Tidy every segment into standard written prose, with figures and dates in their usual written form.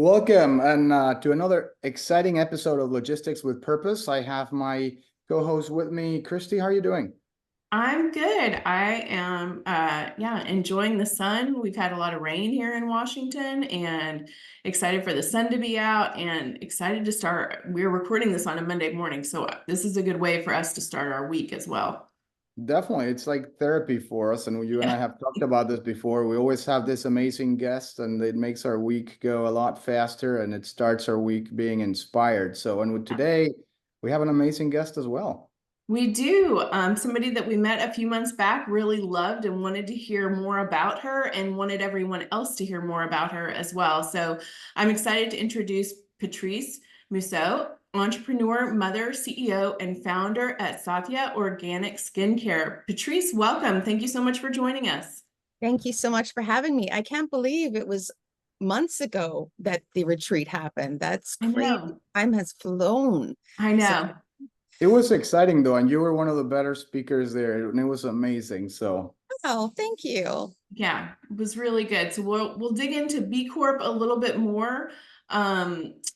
Welcome and to another exciting episode of Logistics with Purpose. I have my co-host with me, Kristi. How are you doing? I'm good. I am, enjoying the sun. We've had a lot of rain here in Washington and excited for the sun to be out and excited to start. We're recording this on a Monday morning, so this is a good way for us to start our week as well. Definitely, it's like therapy for us, and you and I have talked about this before. We always have this amazing guest, and it makes our week go a lot faster, and it starts our week being inspired. So, and with today, we have an amazing guest as well. We do. Somebody that we met a few months back really loved and wanted to hear more about her and wanted everyone else to hear more about her as well. So I'm excited to introduce Patrice Mousseau, entrepreneur, mother, CEO, and founder at Satya Organic Skincare. Patrice, welcome. Thank you so much for joining us. Thank you so much for having me. I can't believe it was months ago that the retreat happened. That's I crazy. know. Time has flown. I know. It was exciting though, and you were one of the better speakers there, and it was amazing. So, Oh, thank you. Yeah, it was really good. So we'll dig into B Corp a little bit more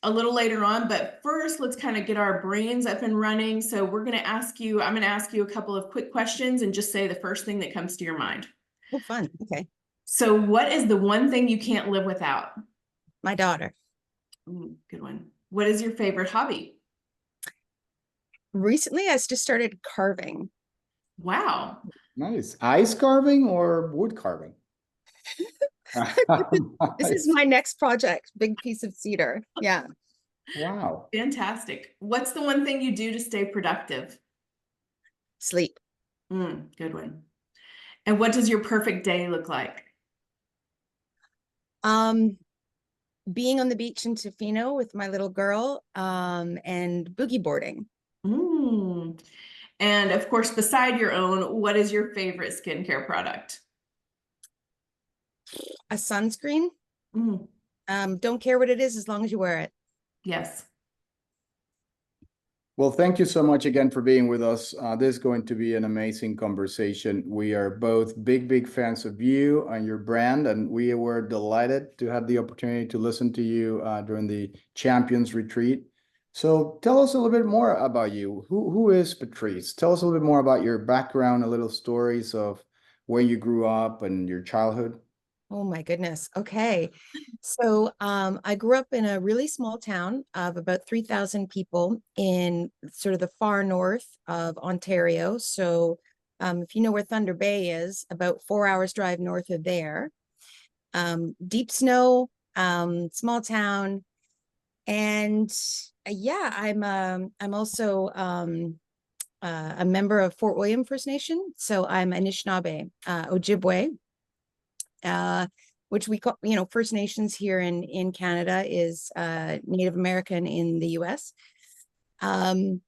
a little later on, but first let's kind of get our brains up and running. So I'm going to ask you a couple of quick questions and just say the first thing that comes to your mind. Oh, fun. Okay. So what is the one thing you can't live without? My daughter. Good one. What is your favorite hobby? Recently, I just started carving. Wow. nice. Ice carving or wood carving? This is my next project, big piece of cedar. Yeah. Wow. Fantastic. What's the one thing you do to stay productive? Sleep. Good one. And what does your perfect day look like? Being on the beach in Tofino with my little girl, and boogie boarding. And of course, beside your own, what is your favorite skincare product? A sunscreen. Mm, Don't care what it is as long as you wear it. yes. Well, thank you so much again for being with us. This is going to be an amazing conversation. We are both big fans of you and your brand, and we were delighted to have the opportunity to listen to you during the Champions Retreat. So tell us a little bit more about you. Who is Patrice? Tell us a little bit more about your background, a little stories of where you grew up and your childhood. Oh my goodness. Okay. So I grew up in a really small town of about 3,000 people in sort of the far north of Ontario. So if you know where Thunder Bay is, about 4 hours drive north of there. Deep snow, small town. And yeah, I'm also a member of Fort William First Nation. So I'm Anishinaabe, Ojibwe. Which we call, First Nations here in Canada is Native American in the US. I've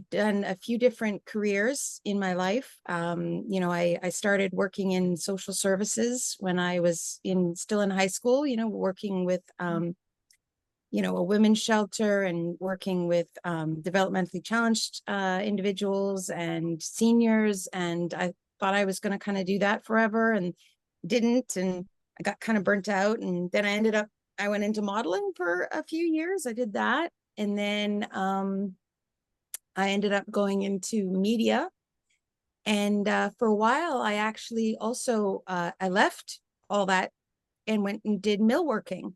done a few different careers in my life. I started working in social services when I was still in high school, working with a women's shelter and working with developmentally challenged individuals and seniors. And I thought I was going to kind of do that forever and didn't. And I got kind of burnt out. And then I went into modeling for a few years. I did that. And then I ended up going into media. And for a while, I actually also, I left all that and went and did millworking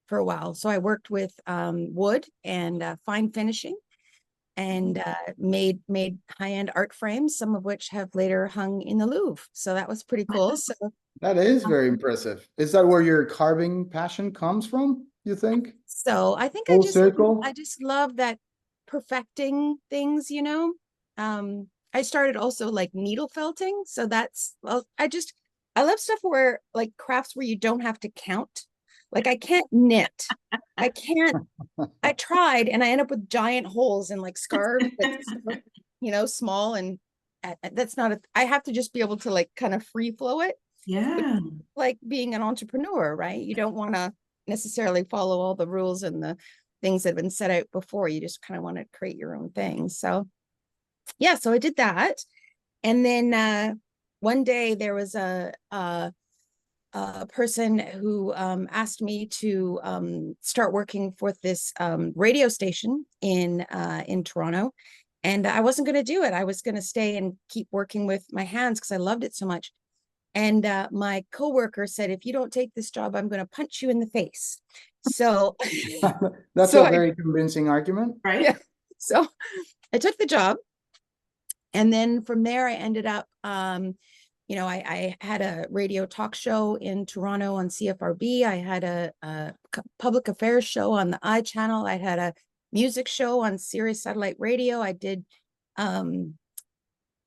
for a while. So I worked with wood and fine finishing and made high-end art frames, some of which have later hung in the Louvre. So that was pretty cool. So That is very impressive. Is that where your carving passion comes from, you think? I think Full I circle? just love that perfecting things, I started also like needle felting. So I love stuff where like crafts where you don't have to count. Like I can't knit. I can't I tried and I end up with giant holes in like scarves that's small and that's not I have to just be able to like kind of free flow it. Yeah. Like being an entrepreneur, right? You don't want to necessarily follow all the rules and the things that have been set out before. You just kind of want to create your own thing. So yeah, so I did that. And then one day there was a person who asked me to start working for this radio station in Toronto. And I wasn't going to do it. I was going to stay and keep working with my hands because I loved it so much. And my coworker said, if you don't take this job, I'm going to punch you in the face. So that's so a very convincing argument. Right. Yeah. So I took the job. And then from there, I ended up, I had a radio talk show in Toronto on CFRB. I had a public affairs show on the I channel. I had a music show on Sirius Satellite Radio. I did,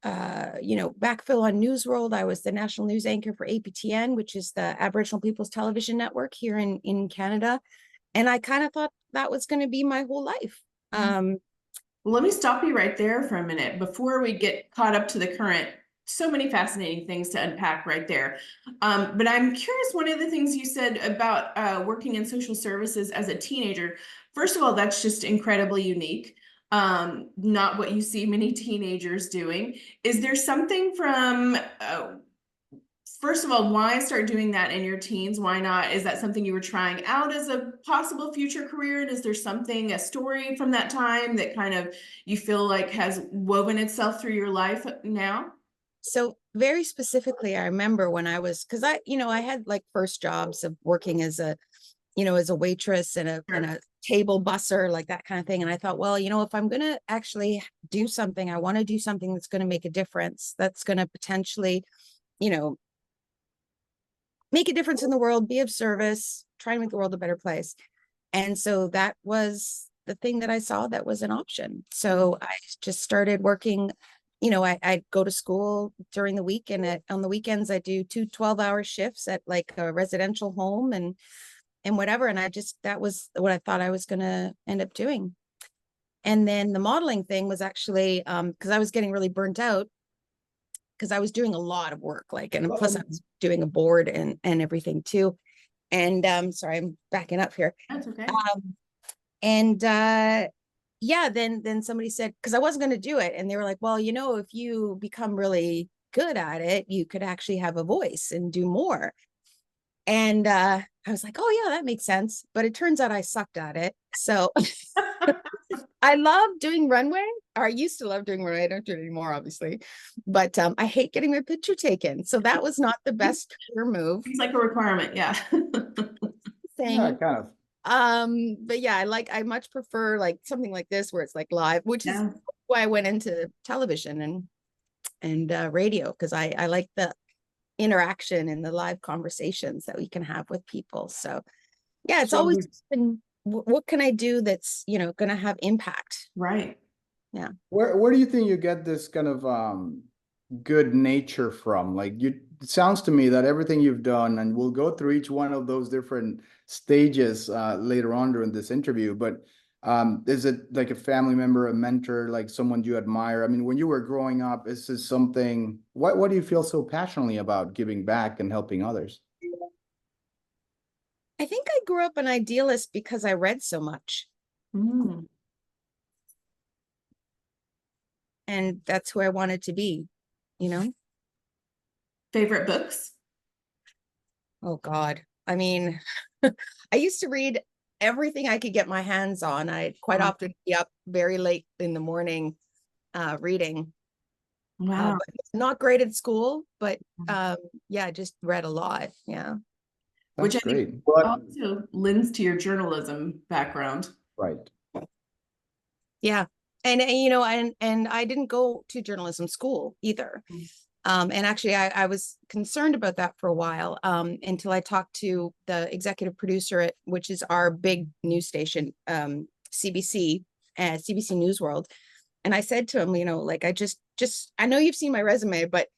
backfill on News World. I was the national news anchor for APTN, which is the Aboriginal People's Television Network here in Canada. And I kind of thought that was going to be my whole life. Well, let me stop you right there for a minute before we get caught up to the current. So many fascinating things to unpack right there. But I'm curious, one of the things you said about working in social services as a teenager, first of all, that's just incredibly unique. Not what you see many teenagers doing. Is there something from, first of all, why start doing that in your teens? Why not? Is that something you were trying out as a possible future career? And is there something, a story from that time that kind of you feel like has woven itself through your life now? So very specifically, I remember when I was, because I had like first jobs of working as a waitress and a table busser, like that kind of thing. And I thought, well, if I'm going to actually do something, I want to do something that's going to make a difference, that's going to potentially, make a difference in the world, be of service, try to make the world a better place. And so that was the thing that I saw that was an option. So I just started working. I'd go to school during the week, and on the weekends I do 2 12-hour shifts at like a residential home and whatever. And that was what I thought I was going to end up doing. And then the modeling thing was actually because I was getting really burnt out because I was doing a lot of work, and plus I was doing a board and everything too. And sorry, I'm backing up here. That's okay. Then somebody said, because I wasn't going to do it, and they were like, well, if you become really good at it, you could actually have a voice and do more. And I was like, oh yeah, that makes sense. But it turns out I sucked at it. So I love doing runway, or I used to love doing runway. I don't do it anymore, obviously. But I hate getting my picture taken. So that was not the best career move. It's like a requirement, yeah. Yeah, kind of. But yeah, I much prefer like something like this where it's like live, which is why I went into television and radio, because I like the interaction and the live conversations that we can have with people. So yeah, it's always been, what can I do that's going to have impact? Right. Yeah. Where do you think you get this kind of good nature from? It sounds to me that everything you've done, and we'll go through each one of those different stages later on during this interview, but is it like a family member, a mentor, like someone you admire? I mean, when you were growing up, is this something, what do you feel so passionately about giving back and helping others? I think I grew up an idealist because I read so much. And that's who I wanted to be, Favorite books? Oh God. I mean, I used to read everything I could get my hands on. I'd quite often be up very late in the morning reading. Wow. Not great at school, but I just read a lot. Yeah. Which I great. think also lends to your journalism background. Right. Yeah. And I didn't go to journalism school either. And actually, I was concerned about that for a while until I talked to the executive producer which is our big news station, CBC News World. And I said to him, I know you've seen my resume, but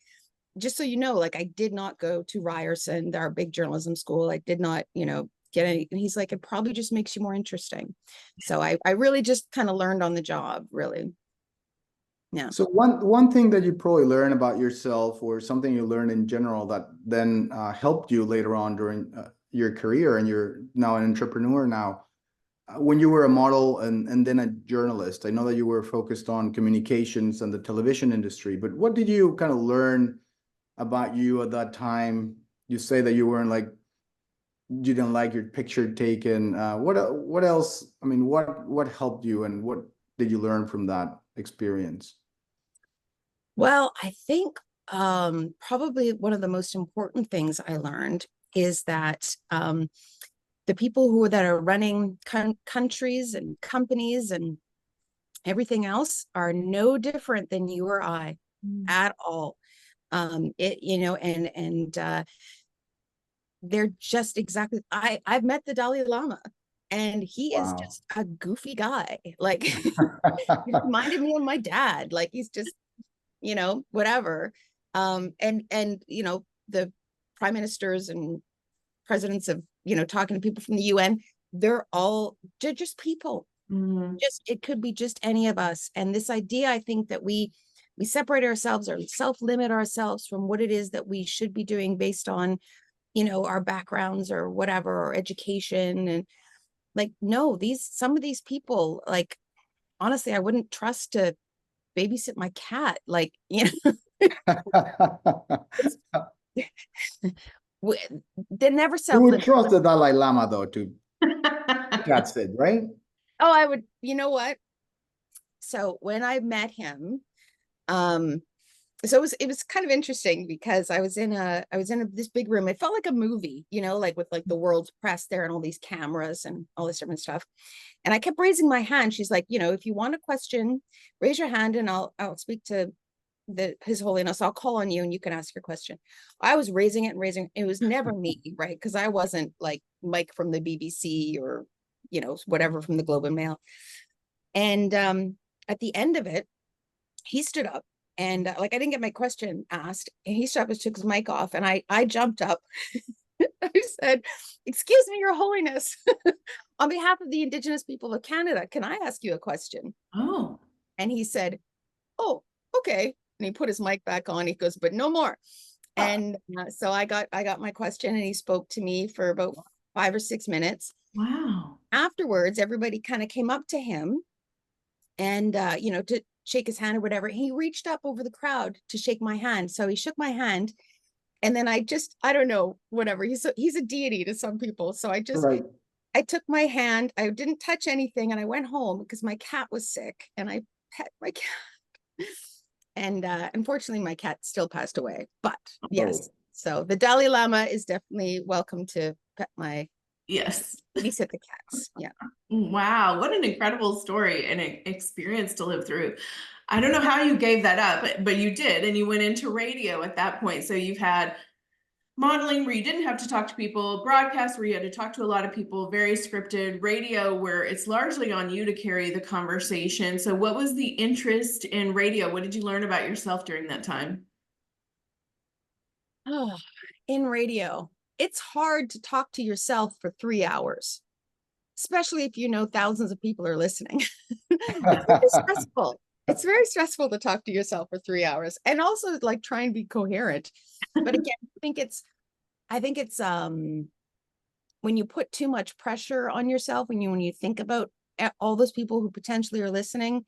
just so you know, I did not go to Ryerson, our big journalism school. I did not, get any. And he's like, it probably just makes you more interesting. So I really just kind of learned on the job, really. Yeah. So one thing that you probably learn about yourself, or something you learned in general that then helped you later on during your career, and you're now an entrepreneur now, when you were a model and then a journalist, I know that you were focused on communications and the television industry, but what did you kind of learn about you at that time, you say that you weren't like, you didn't like your picture taken. What else? I mean, what helped you, and what did you learn from that experience? Well, I think probably one of the most important things I learned is that the people that are running countries and companies and everything else are no different than you or I at all. They're just exactly, I've met the Dalai Lama, and he is Wow. just a goofy guy. Like he reminded me of my dad. Like he's just, whatever. The prime ministers and presidents of, talking to people from the UN, they're just people. It could be just any of us. And this idea, I think, that we separate ourselves or self-limit ourselves from what it is that we should be doing based on, our backgrounds or whatever, or education. And like, no, some of these people, like, honestly, I wouldn't trust to babysit my cat. Like, they never You would self-limit. trust the Dalai Lama though to cat sit, right? Oh, I would, you know what? So when I met him, so it was kind of interesting because I was in this big room. It felt like a movie, like with like the world's press there and all these cameras and all this different stuff. And I kept raising my hand. She's like, if you want a question, raise your hand and I'll speak to His Holiness. I'll call on you and you can ask your question. I was raising it and raising it. It was never me, right? Because I wasn't like Mike from the BBC or, whatever from the Globe and Mail. And at the end of it, he stood up. And I didn't get my question asked, and he stopped and took his mic off, and I jumped up. I said, "Excuse me, Your Holiness, on behalf of the Indigenous people of Canada, can I ask you a question?" Oh. And he said, "Oh, okay." And he put his mic back on. He goes, "But no more." And so I got my question, and he spoke to me for about 5 or 6 minutes. Wow. Afterwards, everybody kind of came up to him and to shake his hand or whatever. He reached up over the crowd to shake my hand. So he shook my hand. And then I don't know, whatever. He's a deity to some people. So I took my hand. I didn't touch anything. And I went home because my cat was sick. And I pet my cat. And unfortunately, my cat still passed away. But yes. So the Dalai Lama is definitely welcome to pet my babysit the cats. Yeah. Wow, what an incredible story and an experience to live through. I don't know how you gave that up, but you did, and you went into radio at that point. So you've had modeling where you didn't have to talk to people, broadcast where you had to talk to a lot of people, very scripted, radio where it's largely on you to carry the conversation. So what was the interest in radio? What did you learn about yourself during that time? Oh, in radio, it's hard to talk to yourself for 3 hours, especially if thousands of people are listening. It's very stressful. It's very stressful to talk to yourself for 3 hours, and also like try and be coherent. But again, I think it's when you put too much pressure on yourself, when you think about all those people who potentially are listening,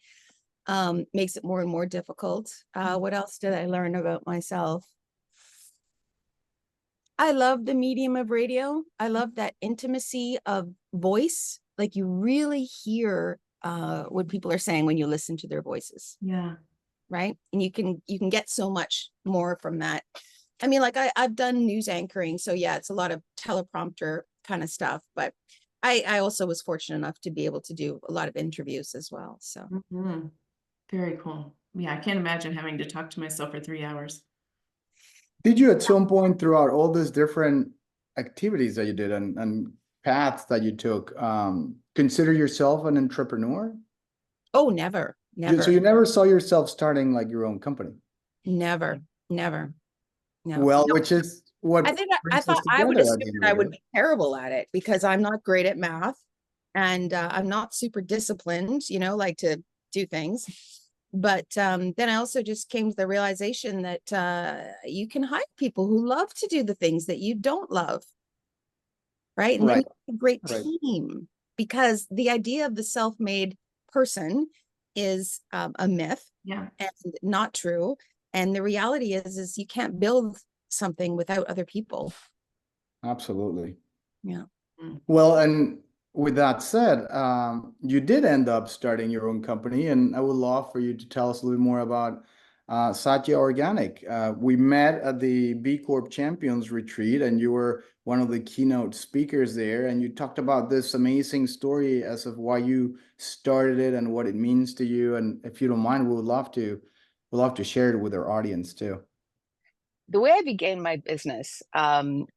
makes it more and more difficult. What else did I learn about myself? I love the medium of radio. I love that intimacy of voice. Like you really hear what people are saying when you listen to their voices. Yeah. Right. And you can get so much more from that. I mean, like I've done news anchoring. So yeah, it's a lot of teleprompter kind of stuff. But I also was fortunate enough to be able to do a lot of interviews as well. So very cool. Yeah, I can't imagine having to talk to myself for 3 hours. Did you at some point throughout all these different activities that you did and paths that you took, consider yourself an entrepreneur? Oh, never. So you never saw yourself starting like your own company? Never. No. Well, which is what I thought I would assume that I would be terrible at it because I'm not great at math and I'm not super disciplined, like to do things. But then I also just came to the realization that you can hire people who love to do the things that you don't love. Right. And then you have a great team, because the idea of the self-made person is a myth and not true. And the reality is you can't build something without other people. Absolutely. Yeah. Well, and with that said, you did end up starting your own company, and I would love for you to tell us a little bit more about Satya Organic. We met at the B Corp Champions Retreat, and you were one of the keynote speakers there, and you talked about this amazing story as of why you started it and what it means to you. And if you don't mind, we'd love to share it with our audience too. The way I began my business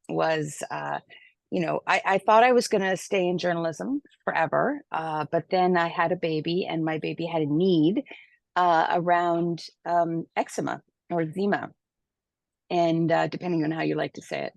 was, I thought I was going to stay in journalism forever, but then I had a baby, and my baby had a need around eczema or eczema, and depending on how you like to say it.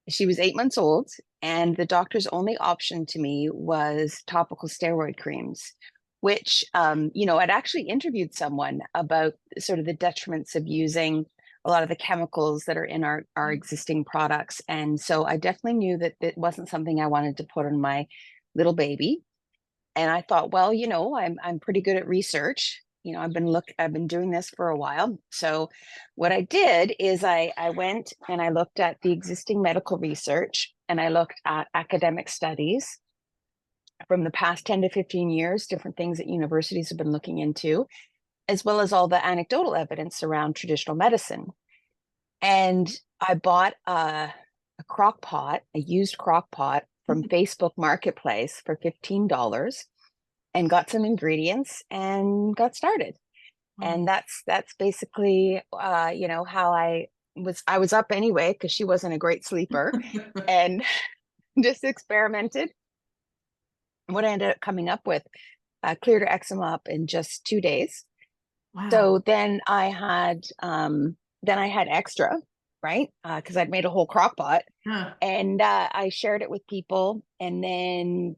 She was 8 months old, and the doctor's only option to me was topical steroid creams, which, I'd actually interviewed someone about sort of the detriments of using a lot of the chemicals that are in our existing products. And so I definitely knew that it wasn't something I wanted to put on my little baby. And I thought, well, I'm pretty good at research. I've been doing this for a while. So what I did is I went and I looked at the existing medical research, and I looked at academic studies from the past 10 to 15 years, different things that universities have been looking into, as well as all the anecdotal evidence around traditional medicine. And I bought a crock pot, a used crock pot from Facebook Marketplace for $15, and got some ingredients and got started. And that's basically, how I was up anyway, because she wasn't a great sleeper, and just experimented. What I ended up coming up with cleared her eczema up in just 2 days. Wow. So then I had extra, right? Because I'd made a whole crock pot, and I shared it with people, and then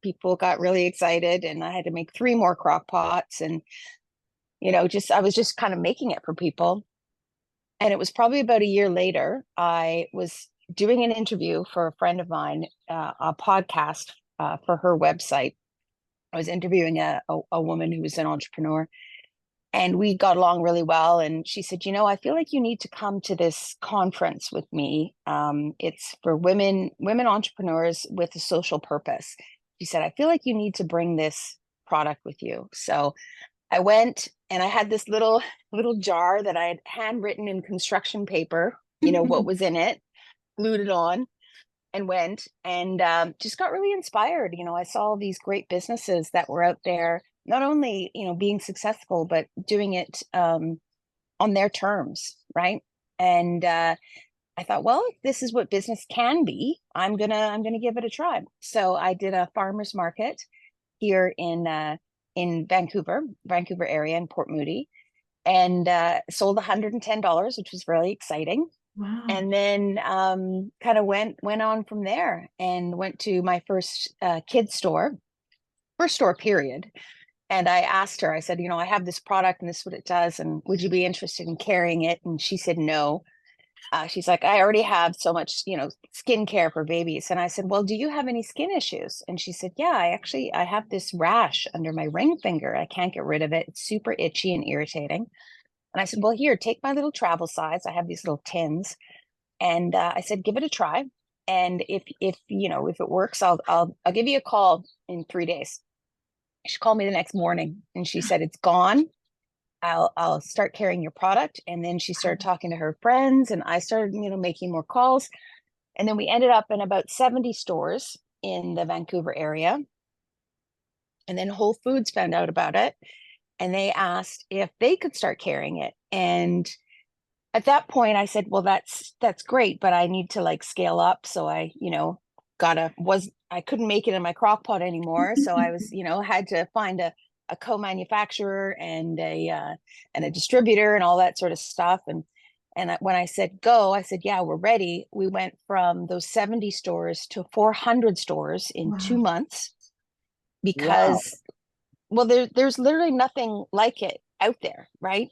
people got really excited, and I had to make 3 more crock pots, and I was just kind of making it for people. And it was probably about a year later, I was doing an interview for a friend of mine, a podcast for her website. I was interviewing a woman who was an entrepreneur, and we got along really well. And she said, I feel like you need to come to this conference with me. It's for women entrepreneurs with a social purpose. She said, I feel like you need to bring this product with you. So I went, and I had this little jar that I had handwritten in construction paper, what was in it, glued it on, and went, and just got really inspired. I saw all these great businesses that were out there, not only, being successful, but doing it on their terms, right? And I thought, well, if this is what business can be, I'm gonna give it a try. So I did a farmer's market here in Vancouver area in Port Moody, and sold $110, which was really exciting. Wow. And then kind of went on from there, and went to my first kids store, period. And I asked her, I said, I have this product and this is what it does, and would you be interested in carrying it? And she said no. She's like, I already have so much, skincare for babies. And I said, well, do you have any skin issues? And she said, yeah, I have this rash under my ring finger. I can't get rid of it. It's super itchy and irritating. And I said, well, here, take my little travel size. I have these little tins. And I said, give it a try. And if it works, I'll give you a call in 3 days. She called me the next morning, and she said, it's gone. I'll start carrying your product. And then she started talking to her friends, and I started, making more calls. And then we ended up in about 70 stores in the Vancouver area. And then Whole Foods found out about it, and they asked if they could start carrying it. And at that point I said, well, that's great, but I need to scale up. So I, I couldn't make it in my crock pot anymore. So I was, had to find a co-manufacturer and a distributor and all that sort of stuff. And when I said go, I said, yeah, we're ready. We went from those 70 stores to 400 stores in 2 months, because, well, there's literally nothing like it out there, right?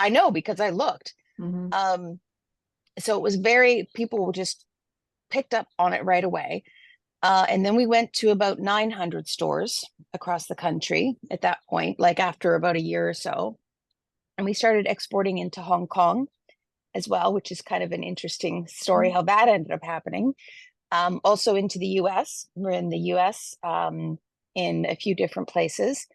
I know, because I looked. Mm-hmm. So it was people just picked up on it right away. And then we went to about 900 stores across the country at that point, after about a year or so. And we started exporting into Hong Kong as well, which is kind of an interesting story how that ended up happening. Also into the US. We're in the US in a few different places.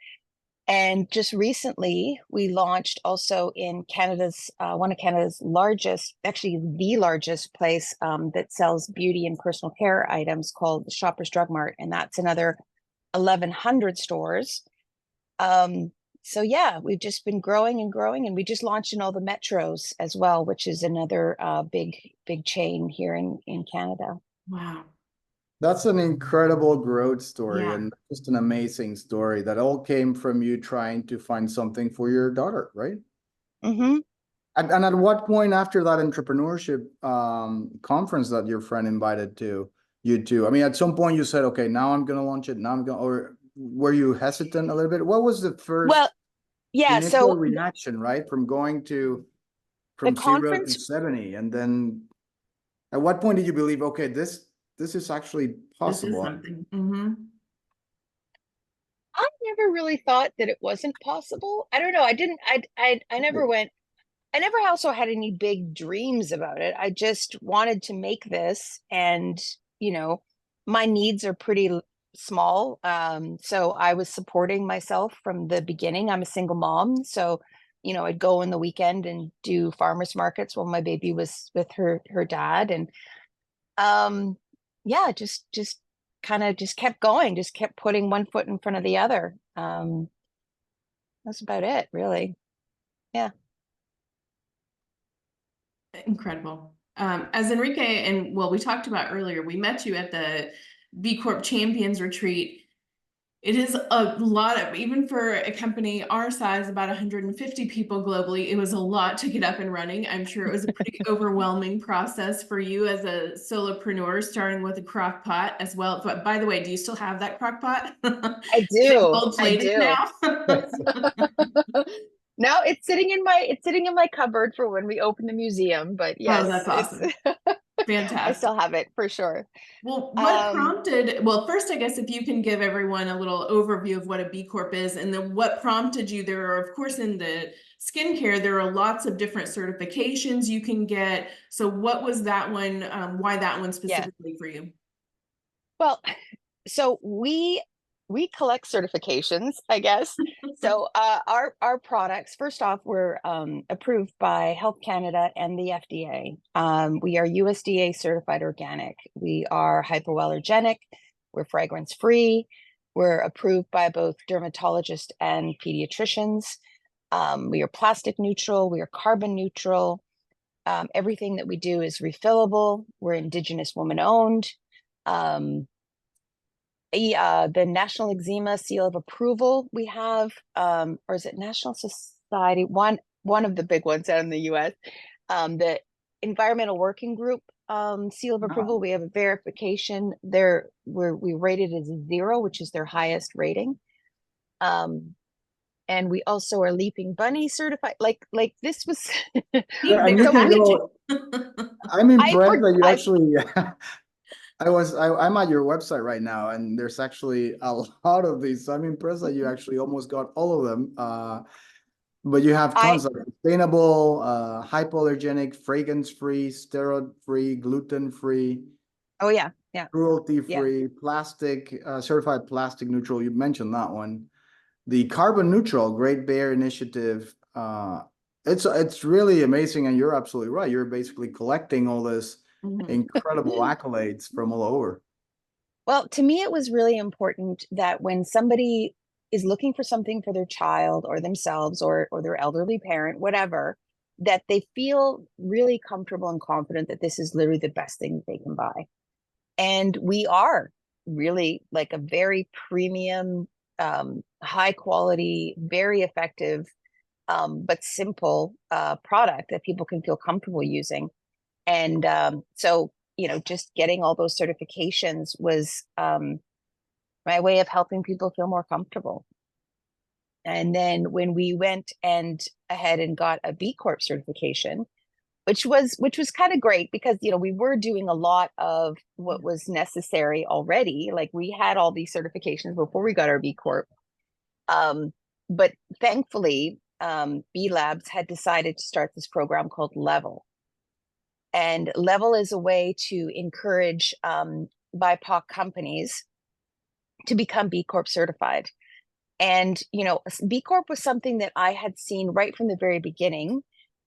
And just recently, we launched also in Canada's, one of Canada's largest, actually the largest place that sells beauty and personal care items, called the Shoppers Drug Mart. And that's another 1,100 stores. So yeah, we've just been growing and growing, and we just launched in all the metros as well, which is another big chain here in Canada. Wow. That's an incredible growth story, Yeah. and just an amazing story that all came from you trying to find something for your daughter, right? Mm-hmm. And at what point after that entrepreneurship conference that your friend invited to you to? I mean, at some point you said, okay, now I'm gonna launch it. Now I'm gonna, or were you hesitant a little bit? What was the first Yeah, initial so reaction, right? From going the from 0 to conference, 70, and then at what point did you believe, okay, this is actually This is possible? something. Mm-hmm. I never really thought that it wasn't possible. I don't know. I never also had any big dreams about it. I just wanted to make this, and my needs are pretty small. So I was supporting myself from the beginning. I'm a single mom, so I'd go in the weekend and do farmers markets while my baby was with her dad, and yeah, just kind of just kept going, just kept putting one foot in front of the other. That's about it, really. Yeah. Incredible. As Enrique and we talked about earlier, we met you at the B Corp Champions Retreat. It is a lot of, even for a company our size, about 150 people globally, it was a lot to get up and running. I'm sure it was a pretty overwhelming process for you as a solopreneur, starting with a crock pot as well. But by the way, do you still have that crock pot? I do. I Gold-plated do. now? No, it's sitting in my cupboard for when we open the museum. But yes, Oh, that's awesome. Fantastic. I still have it for sure. Well, what prompted, well, first, I guess if you can give everyone a little overview of what a B Corp is, and then what prompted you. There are, of course, in the skincare, there are lots of different certifications you can get. So what was that one? Why that one specifically for you? Well, so we collect certifications, I guess. So our products, first off, we're approved by Health Canada and the FDA. We are USDA certified organic. We are hypoallergenic. We're fragrance free. We're approved by both dermatologists and pediatricians. We are plastic neutral. We are carbon neutral. Everything that we do is refillable. We're Indigenous woman owned. The National Eczema Seal of Approval we have, or is it National Society? One of the big ones out in the US. The Environmental Working Group Seal of Approval. We have a verification there where we rated as 0, which is their highest rating. And we also are Leaping Bunny certified. Like this was. Yeah, and you can go, I'm impressed that you actually. I'm at your website right now, and there's actually a lot of these. So I'm impressed that you actually almost got all of them. But you have tons of sustainable, hypoallergenic, fragrance-free, steroid-free, gluten-free. Oh yeah, yeah. Cruelty-free, plastic, certified plastic neutral. You mentioned that one. The carbon neutral, Great Bear Initiative. It's really amazing, and you're absolutely right. You're basically collecting all this incredible accolades from all over. Well, to me, it was really important that when somebody is looking for something for their child or themselves or their elderly parent, whatever, that they feel really comfortable and confident that this is literally the best thing that they can buy. And we are really like a very premium, high quality, very effective, but simple product that people can feel comfortable using. And so, just getting all those certifications was my way of helping people feel more comfortable. And then when we went ahead and got a B Corp certification, which was kind of great because, we were doing a lot of what was necessary already. Like we had all these certifications before we got our B Corp. But thankfully, B Labs had decided to start this program called Level. And Level is a way to encourage BIPOC companies to become B Corp certified. And, you know, B Corp was something that I had seen right from the very beginning.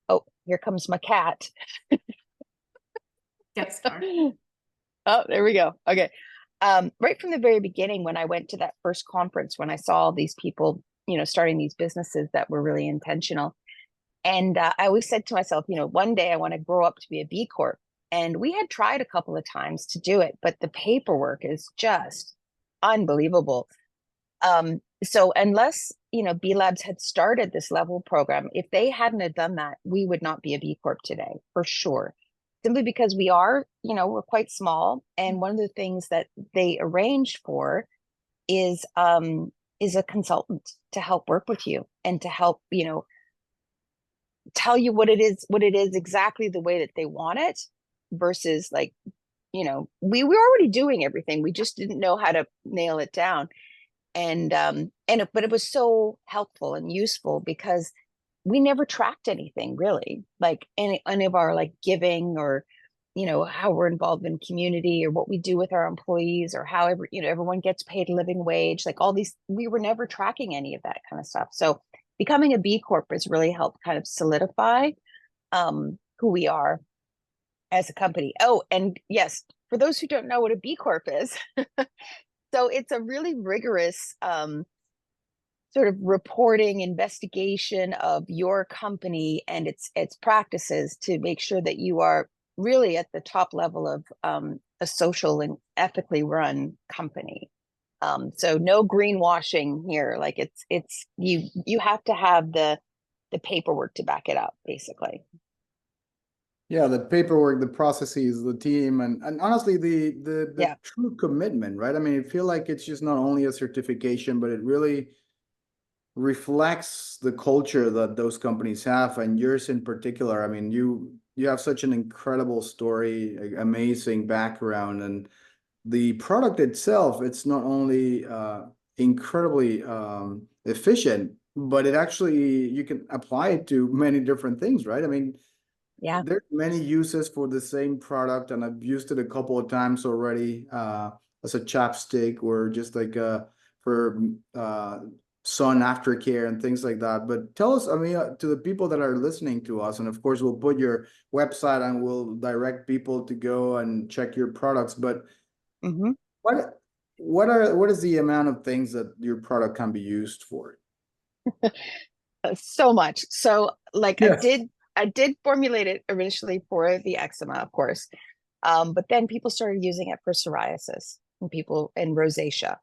Oh, here comes my cat. Guest star. Oh, there we go. Okay. Right from the very beginning, when I went to that first conference, when I saw these people, you know, starting these businesses that were really intentional. And I always said to myself, you know, one day I want to grow up to be a B Corp. And we had tried a couple of times to do it, but the paperwork is just unbelievable. So unless, you know, B Labs had started this Level program, if they hadn't have done that, we would not be a B Corp today, for sure. Simply because we are, you know, we're quite small. And one of the things that they arranged for is a consultant to help work with you and to help, you know, tell you what it is exactly the way that they want it, versus like, you know, we were already doing everything. We just didn't know how to nail it down. But it was so helpful and useful because we never tracked anything really, like any of our like giving, or, you know, how we're involved in community, or what we do with our employees, or however, you know, everyone gets paid a living wage, like all these, we were never tracking any of that kind of stuff. So becoming a B Corp has really helped kind of solidify who we are as a company. Oh, and yes, for those who don't know what a B Corp is, so it's a really rigorous sort of reporting investigation of your company and its practices to make sure that you are really at the top level of a social and ethically run company. So no greenwashing here. Like it's you have to have the paperwork to back it up, basically. Yeah, the paperwork, the processes, the team, and honestly, the Yeah. true commitment, right? I mean, I feel like it's just not only a certification, but it really reflects the culture that those companies have, and yours in particular. I mean, you have such an incredible story, amazing background, and the product itself, it's not only incredibly efficient, but it actually, you can apply it to many different things, right? I mean, Yeah. there's many uses for the same product, and I've used it a couple of times already as a chapstick, or just like for sun aftercare and things like that. But tell us, I mean, to the people that are listening to us, and of course we'll put your website and we'll direct people to go and check your products. But what is the amount of things that your product can be used for? So much. So like Yes. I did formulate it initially for the eczema, of course. But then people started using it for psoriasis and rosacea.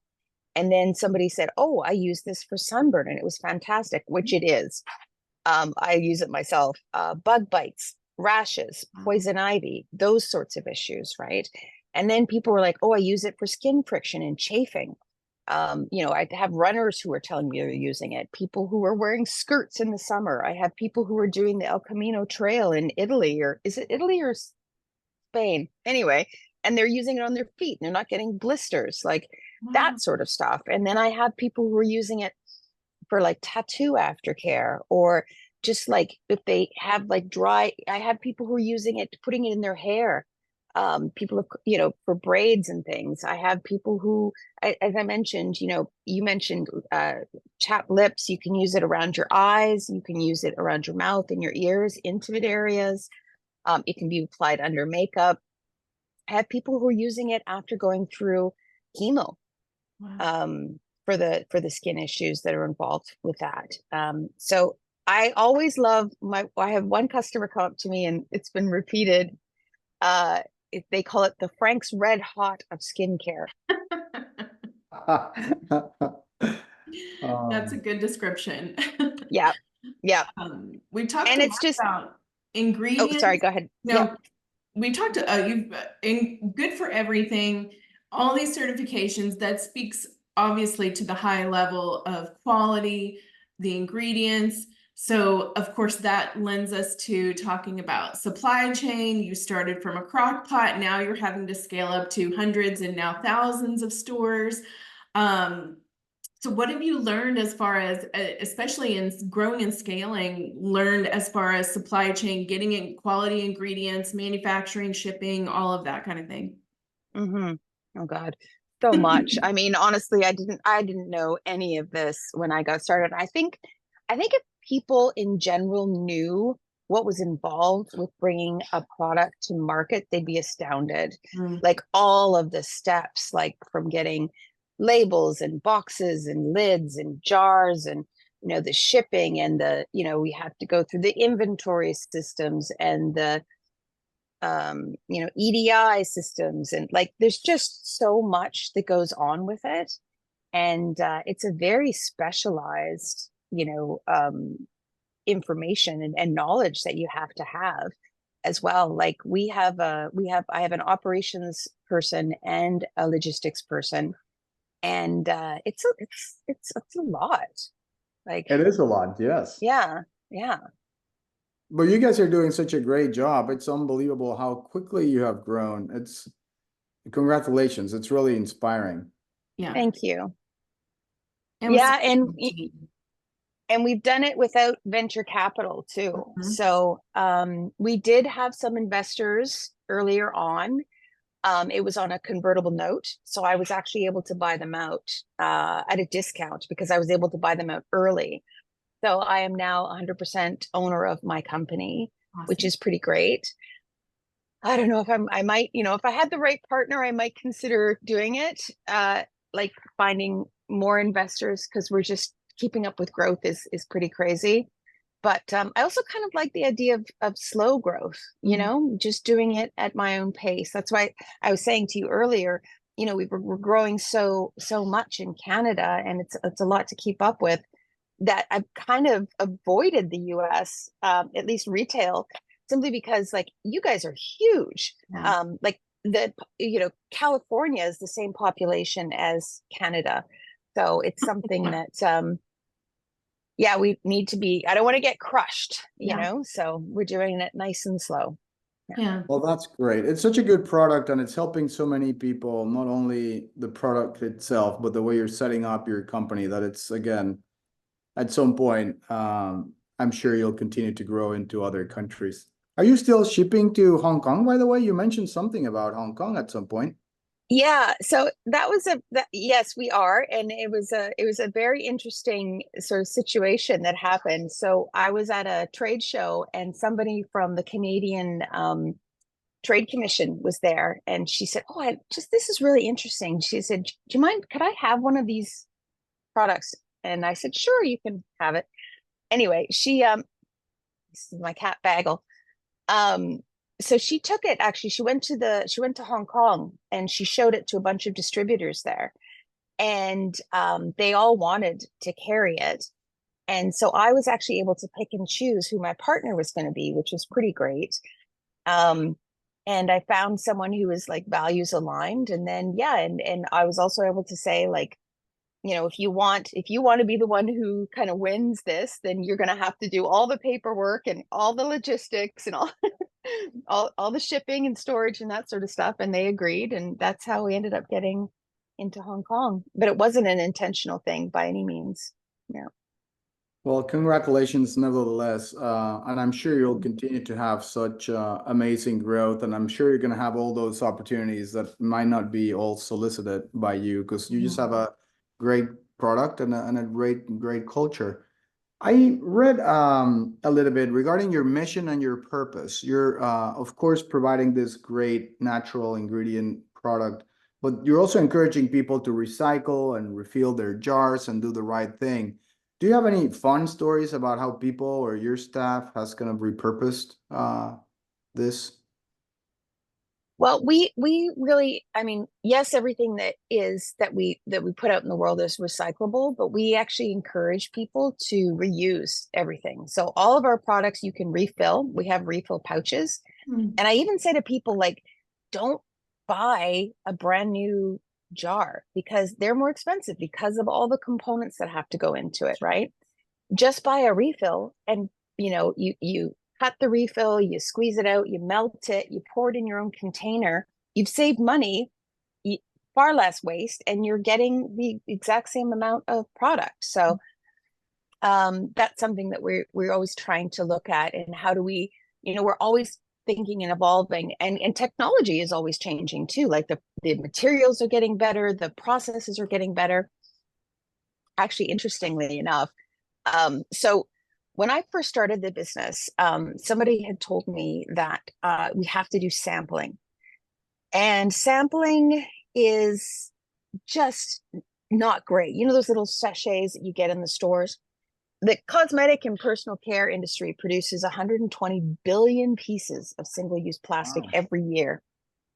And then somebody said, oh, I use this for sunburn, and it was fantastic, which it is. I use it myself. Bug bites, rashes, poison ivy, those sorts of issues, right? And then people were like, oh, I use it for skin friction and chafing. You know, I have runners who are telling me they're using it, people who are wearing skirts in the summer. I have people who are doing the El Camino Trail in Italy, or is it Italy or Spain? Anyway, and they're using it on their feet and they're not getting blisters, like that sort of stuff. And then I have people who are using it for like tattoo aftercare, or just like if they have like dry, I have people who are using it, putting it in their hair. People, you know, for braids and things. I have people who, as I mentioned, you know, you mentioned chapped lips. You can use it around your eyes. You can use it around your mouth and your ears, intimate areas. It can be applied under makeup. I have people who are using it after going through chemo. For the skin issues that are involved with that. So I always love I have one customer come up to me, and it's been repeated. They call it the Frank's Red Hot of skincare. That's a good description. Yeah. We talked And a it's lot just, about oh, ingredients. sorry, go ahead. No, we talked you've good for everything, all these certifications. That speaks obviously to the high level of quality, the ingredients. So of course that lends us to talking about supply chain. You started from a crock pot, now you're having to scale up to hundreds and now thousands of stores. So what have you learned as far as, especially in growing and scaling, learned as far as supply chain, getting in quality ingredients, manufacturing, shipping, all of that kind of thing? Mm-hmm. Oh God, so much. I mean, honestly, I didn't know any of this when I got started. I think if people in general knew what was involved with bringing a product to market, they'd be astounded. Like all of the steps, like from getting labels and boxes and lids and jars and the shipping and the we have to go through the inventory systems and the EDI systems, and like there's just so much that goes on with it, and it's a very specialized information and knowledge that you have to have as well. Like I have an operations person and a logistics person, and it's a lot. Like It is a lot, yes. yeah. But you guys are doing such a great job. It's unbelievable how quickly you have grown. Congratulations. It's really inspiring. Yeah. Thank you. And Yeah, and we've done it without venture capital too. So we did have some investors earlier on. It was on a convertible note, so I was actually able to buy them out at a discount because I was able to buy them out early. So I am now 100% owner of my company, which is pretty great. I don't know if I might, if I had the right partner, I might consider doing it, like finding more investors, because we're just keeping up with growth is pretty crazy. But I also kind of like the idea of slow growth, just doing it at my own pace. That's why I was saying to you earlier, we're growing so much in Canada, and it's a lot to keep up with, that I've kind of avoided the US, at least retail, simply because like you guys are huge. Like California is the same population as Canada. So it's something that we need to be, I don't want to get crushed, so we're doing it nice and slow. Yeah. Well, that's great. It's such a good product, and it's helping so many people, not only the product itself, but the way you're setting up your company, that it's, again, at some point, I'm sure you'll continue to grow into other countries. Are you still shipping to Hong Kong, by the way? You mentioned something about Hong Kong at some point. Yeah, so that was yes, we are, and it was a very interesting sort of situation that happened. So I was at a trade show, and somebody from the Canadian Trade Commission was there, and she said, "Oh, this is really interesting." She said, "Do you mind? Could I have one of these products?" And I said, "Sure, you can have it." Anyway, she this is my cat Bagel. So she took it, actually, she went to Hong Kong, and she showed it to a bunch of distributors there, and they all wanted to carry it. And so I was actually able to pick and choose who my partner was going to be, which was pretty great. And I found someone who was like values aligned, and then and I was also able to say, like, if you want to be the one who kind of wins this, then you're going to have to do all the paperwork and all the logistics and all the shipping and storage and that sort of stuff. And they agreed, and that's how we ended up getting into Hong Kong. But it wasn't an intentional thing by any means. Yeah. Well, congratulations, nevertheless. And I'm sure you'll continue to have such amazing growth. And I'm sure you're going to have all those opportunities that might not be all solicited by you, because you just have a great product and a great culture. I read a little bit regarding your mission and your purpose. You're, of course, providing this great natural ingredient product, but you're also encouraging people to recycle and refill their jars and do the right thing. Do you have any fun stories about how people or your staff has kind of repurposed this? Well, we really, I mean, yes, everything that we put out in the world is recyclable, but we actually encourage people to reuse everything. So all of our products you can refill. We have refill pouches. And I even say to people, like, don't buy a brand new jar, because they're more expensive because of all the components that have to go into it, right? Just buy a refill, and you cut the refill, you squeeze it out, you melt it, you pour it in your own container. You've saved money. far less waste, and you're getting the exact same amount of product. So that's something that we're always trying to look at, and how do we, we're always thinking and evolving, and technology is always changing too. Like the materials are getting better, the processes are getting better. Actually, interestingly enough, so when I first started the business, somebody had told me that we have to do sampling, and sampling is just not great. Those little sachets that you get in the stores. The cosmetic and personal care industry produces 120 billion pieces of single-use plastic every year.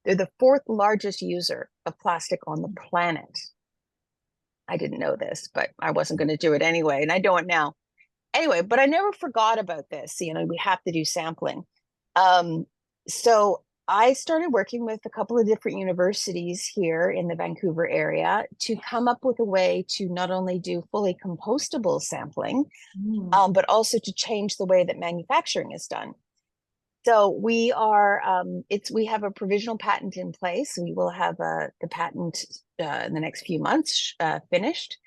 They're the 4th largest user of plastic on the planet. I didn't know this, but I wasn't going to do it anyway, and I don't now. Anyway, but I never forgot about this. We have to do sampling. So I started working with a couple of different universities here in the Vancouver area to come up with a way to not only do fully compostable sampling, but also to change the way that manufacturing is done. So we have a provisional patent in place. We will have the patent in the next few months finished.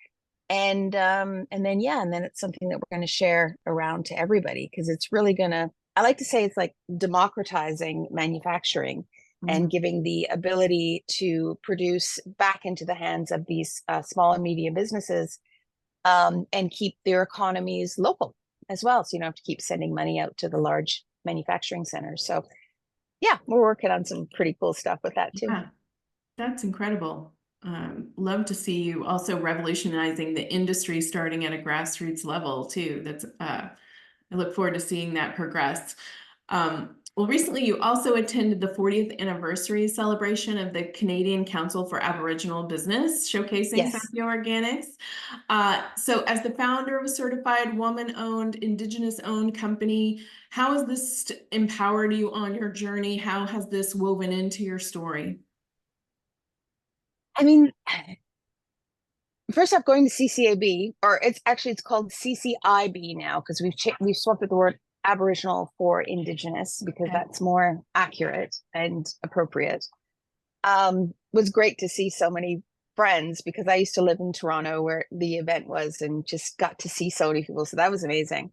And then it's something that we're going to share around to everybody, because it's really I like to say it's like democratizing manufacturing and giving the ability to produce back into the hands of these small and medium businesses, and keep their economies local as well. So you don't have to keep sending money out to the large manufacturing centers. So yeah, we're working on some pretty cool stuff with that too. Yeah, that's incredible. Love to see you also revolutionizing the industry, starting at a grassroots level too. That's I look forward to seeing that progress. Well, recently you also attended the 40th anniversary celebration of the Canadian Council for Aboriginal Business, showcasing Satya Organics. So as the founder of a certified woman-owned, Indigenous-owned company, how has this empowered you on your journey? How has this woven into your story? I mean, first off, going to CCAB, or it's called CCIB now, because we've swapped the word Aboriginal for Indigenous, because that's more accurate and appropriate. Was great to see so many friends, because I used to live in Toronto where the event was, and just got to see so many people. So that was amazing.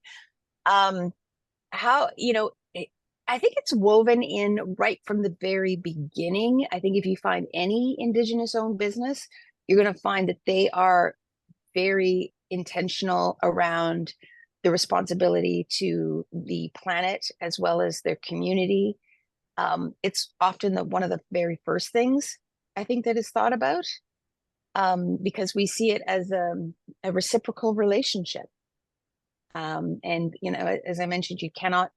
I think it's woven in right from the very beginning. I think if you find any Indigenous owned business, you're going to find that they are very intentional around the responsibility to the planet as well as their community. It's often one of the very first things I think that is thought about, because we see it as a reciprocal relationship. And as I mentioned, you cannot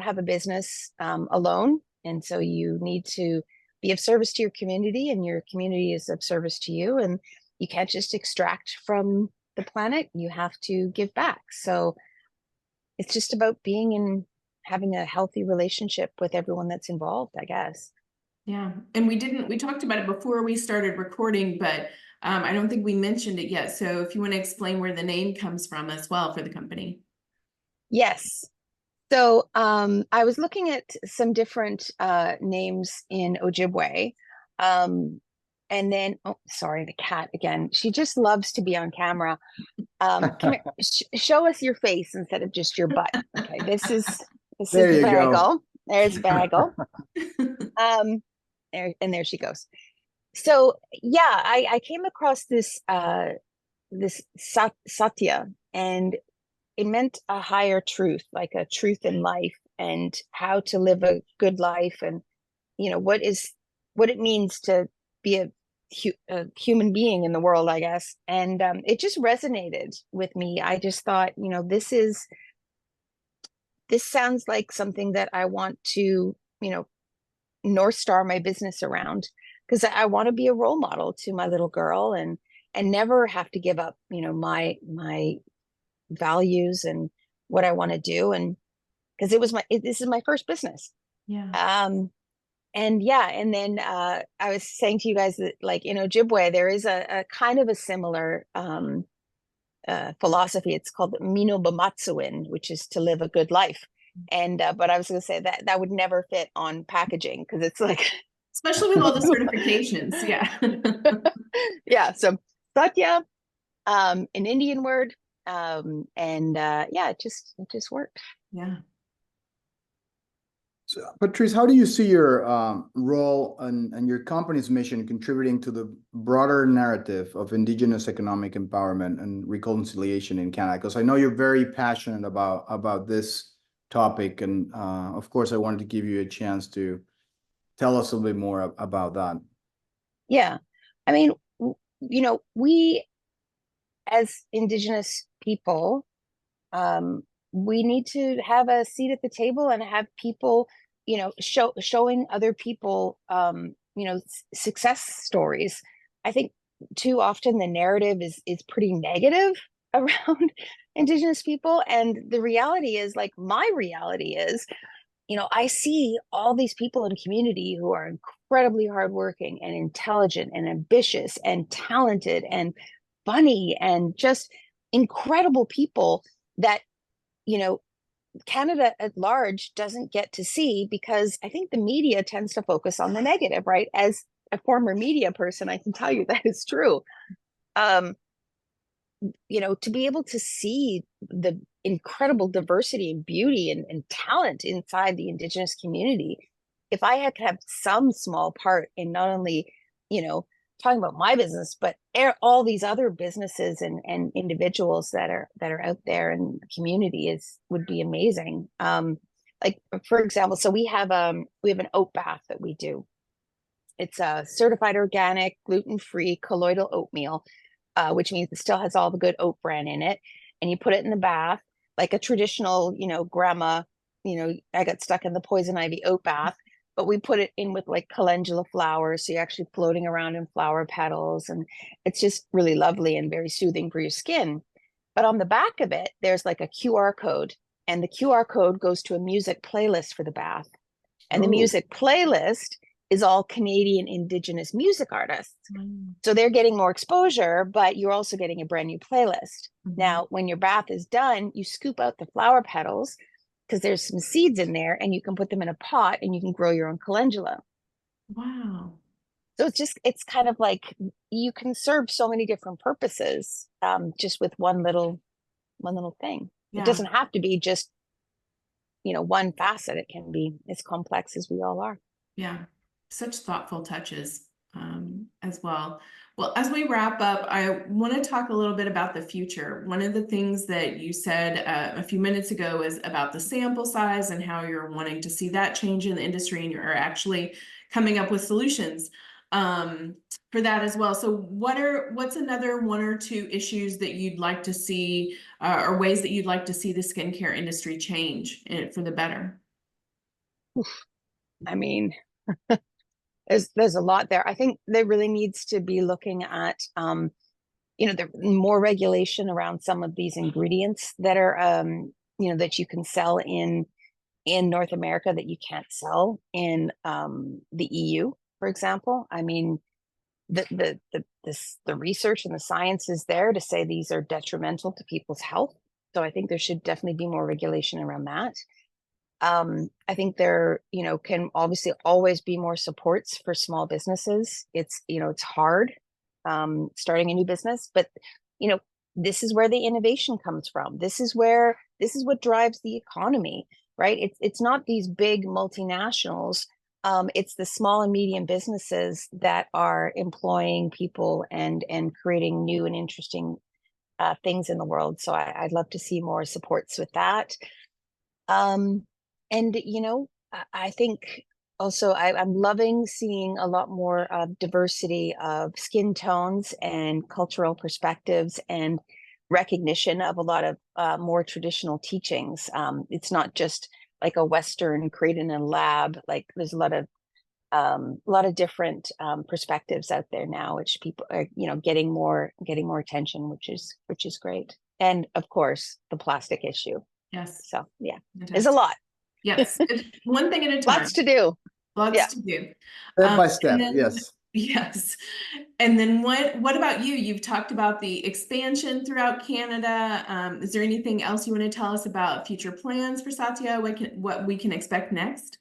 have a business alone, and so you need to be of service to your community, and your community is of service to you, and you can't just extract from the planet. You have to give back. So it's just about having a healthy relationship with everyone that's involved, I guess. Yeah, and we talked about it before we started recording, but I don't think we mentioned it yet. So if you want to explain where the name comes from as well for the company. Yes. So I was looking at some different names in Ojibwe. And then, oh, sorry, the cat again. She just loves to be on camera. Come here, show us your face instead of just your butt. Okay, this is Bagel. There's Bagel. There she goes. So yeah, I came across this Satya, and it meant a higher truth, like a truth in life, and how to live a good life, and what it means to be a human being in the world, I guess. And it just resonated with me. I just thought, this sounds like something that I want to, North Star my business around, because I want to be a role model to my little girl, and never have to give up, my values and what I want to do. And because this is my first business. Yeah. And then I was saying to you guys that, like, in Ojibwe, there is a kind of a similar philosophy. It's called Mino Bamatsuin, which is to live a good life. And but I was going to say that would never fit on packaging, because it's like Especially with all the certifications. Yeah. Yeah. So Satya, an Indian word. Yeah, it just worked. Yeah. So, Patrice, how do you see your role and your company's mission contributing to the broader narrative of Indigenous economic empowerment and reconciliation in Canada? Because I know you're very passionate about this topic, and of course, I wanted to give you a chance to tell us a little bit more about that. Yeah. I mean, we as Indigenous people, we need to have a seat at the table and have people, showing other people, success stories. I think too often the narrative is pretty negative around Indigenous people. And the reality is, like, my reality is, I see all these people in community who are incredibly hardworking and intelligent and ambitious and talented and funny and just incredible people that, Canada at large doesn't get to see, because I think the media tends to focus on the negative, right? As a former media person, I can tell you that is true. To be able to see the incredible diversity and beauty and talent inside the Indigenous community, if I had to have some small part in not only, talking about my business, but all these other businesses and individuals that are out there in the community, would be amazing. Like, for example, so we have an oat bath that we do. It's a certified organic, gluten-free colloidal oatmeal, which means it still has all the good oat bran in it. And you put it in the bath like a traditional, grandma, I got stuck in the poison ivy oat bath, but we put it in with like calendula flowers. So you're actually floating around in flower petals, and it's just really lovely and very soothing for your skin. But on the back of it, there's like a QR code, and the QR code goes to a music playlist for the bath. And the music playlist is all Canadian Indigenous music artists. So they're getting more exposure, but you're also getting a brand new playlist. Now, when your bath is done, you scoop out the flower petals, because there's some seeds in there, and you can put them in a pot and you can grow your own calendula. Wow. So it's kind of like you can serve so many different purposes, just with one little thing. Yeah. It doesn't have to be just, one facet. It can be as complex as we all are. Yeah. Such thoughtful touches as well. Well, as we wrap up, I want to talk a little bit about the future. One of the things that you said a few minutes ago is about the sample size and how you're wanting to see that change in the industry, and you're actually coming up with solutions for that as well. So what's another one or two issues that you'd like to see or ways that you'd like to see the skincare industry change for the better? I mean, there's a lot there. I think there really needs to be looking at, there more regulation around some of these ingredients that are, that you can sell in North America that you can't sell in the EU, for example. I mean, the research and the science is there to say these are detrimental to people's health. So I think there should definitely be more regulation around that. I think there, can obviously always be more supports for small businesses. It's hard starting a new business, but this is where the innovation comes from. This is what drives the economy, right? It's not these big multinationals. It's the small and medium businesses that are employing people and creating new and interesting things in the world. So I'd love to see more supports with that. And, I think also I'm loving seeing a lot more diversity of skin tones and cultural perspectives and recognition of a lot of more traditional teachings. It's not just like a Western created in a lab. Like, there's a lot of different perspectives out there now, which people are, getting more attention, which is great. And of course, the plastic issue. Yes. So yeah, Fantastic. there's a lot. Yes. One thing at a time. Lots to do. Lots to do. Step by step, then, yes. Yes. And then what about you? You've talked about the expansion throughout Canada. Is there anything else you want to tell us about future plans for Satya? What we can expect next?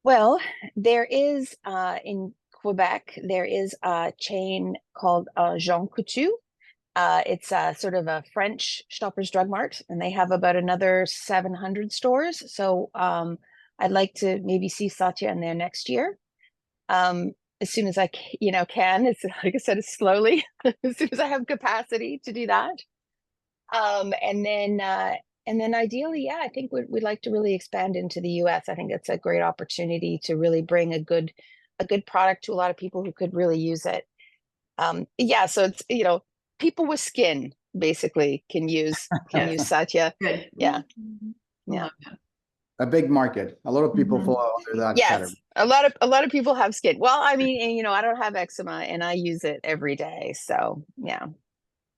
Well, there is in Quebec, there is a chain called Jean Coutu. It's sort of a French Shoppers Drug Mart, and they have about another 700 stores. So I'd like to maybe see Satya in there next year. As soon as I can. It's like I said, it's slowly, as soon as I have capacity to do that. And then ideally, yeah, I think we'd like to really expand into the US. I think it's a great opportunity to really bring a good product to a lot of people who could really use it. Yeah, so it's, people with skin basically can use Satya. Good. Yeah. I Yeah. love that. A big market. A lot of people Mhm. fall under that Yes, category. a lot of people have skin. Well, I mean, and, I don't have eczema and I use it every day. So yeah.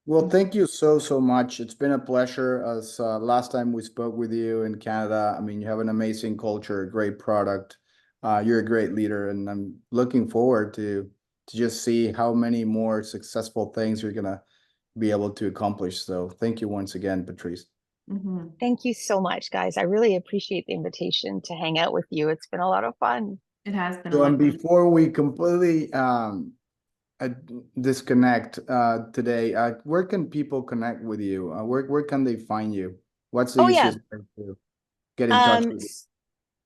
Well, thank you so much. It's been a pleasure. As last time we spoke with you in Canada, I mean, you have an amazing culture, great product. You're a great leader, and I'm looking forward to just see how many more successful things you're gonna be able to accomplish. So thank you once again, Patrice. Mhm. Thank you so much, guys. I really appreciate the invitation to hang out with you. It's been a lot of fun. It has been a So, lot and of fun. before we completely disconnect today, where can people connect with you? Where can they find you? What's the Oh yeah. easiest way to get in touch with you?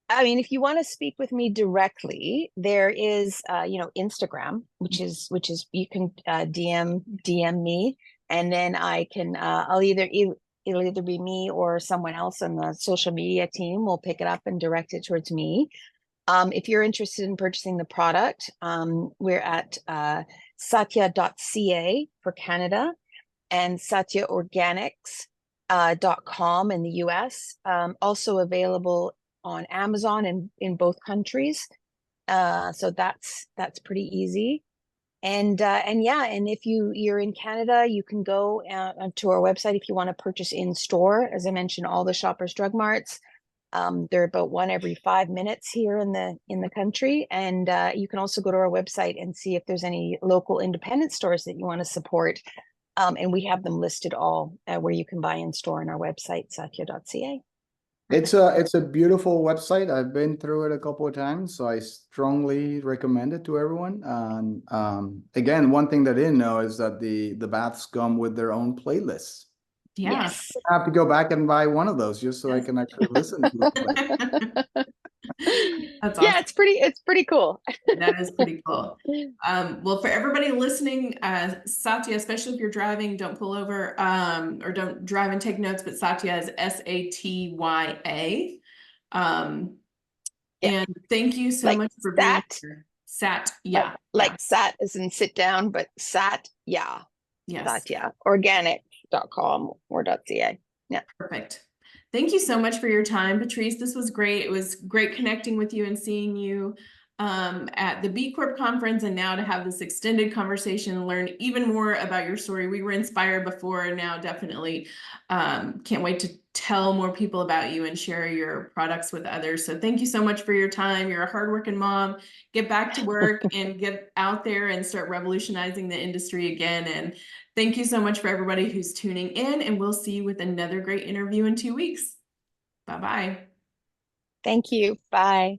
I mean, if you want to speak with me directly, there is Instagram, which is you can DM me, and then I can it'll either be me or someone else on the social media team will pick it up and direct it towards me. If you're interested in purchasing the product, we're at satya.ca for Canada and satyaorganics.com in the US. Also available on Amazon in both countries. So that's pretty easy. And yeah, and if you're in Canada, you can go to our website if you want to purchase in store. As I mentioned, all the Shoppers Drug Marts. They're about one every 5 minutes here in the country, and you can also go to our website and see if there's any local independent stores that you want to support. And we have them listed all where you can buy in store on our website, satya.ca. It's a beautiful website. I've been through it a couple of times, so I strongly recommend it to everyone. And again, one thing that I didn't know is that the baths come with their own playlists. Yeah. Yes. I have to go back and buy one of those just so I can actually listen to it. That's Yeah, awesome. it's pretty cool. That is pretty cool. Well, for everybody listening, Satya, especially if you're driving, don't pull over or don't drive and take notes, but Satya is Satya. Yeah. And thank you so Like much for being sat. here. Sat, yeah. Like sat as in sit down, but sat, yeah. Yes. Satya. Organic.com or .ca. Yeah. Perfect. Thank you so much for your time, Patrice. This was great. It was great connecting with you and seeing you at the B Corp conference, and now to have this extended conversation and learn even more about your story. We were inspired before, and now definitely can't wait to tell more people about you and share your products with others. So thank you so much for your time. You're a hardworking mom. Get back to work and get out there and start revolutionizing the industry again. And thank you so much for everybody who's tuning in, and we'll see you with another great interview in 2 weeks. Bye-bye. Thank you. Bye.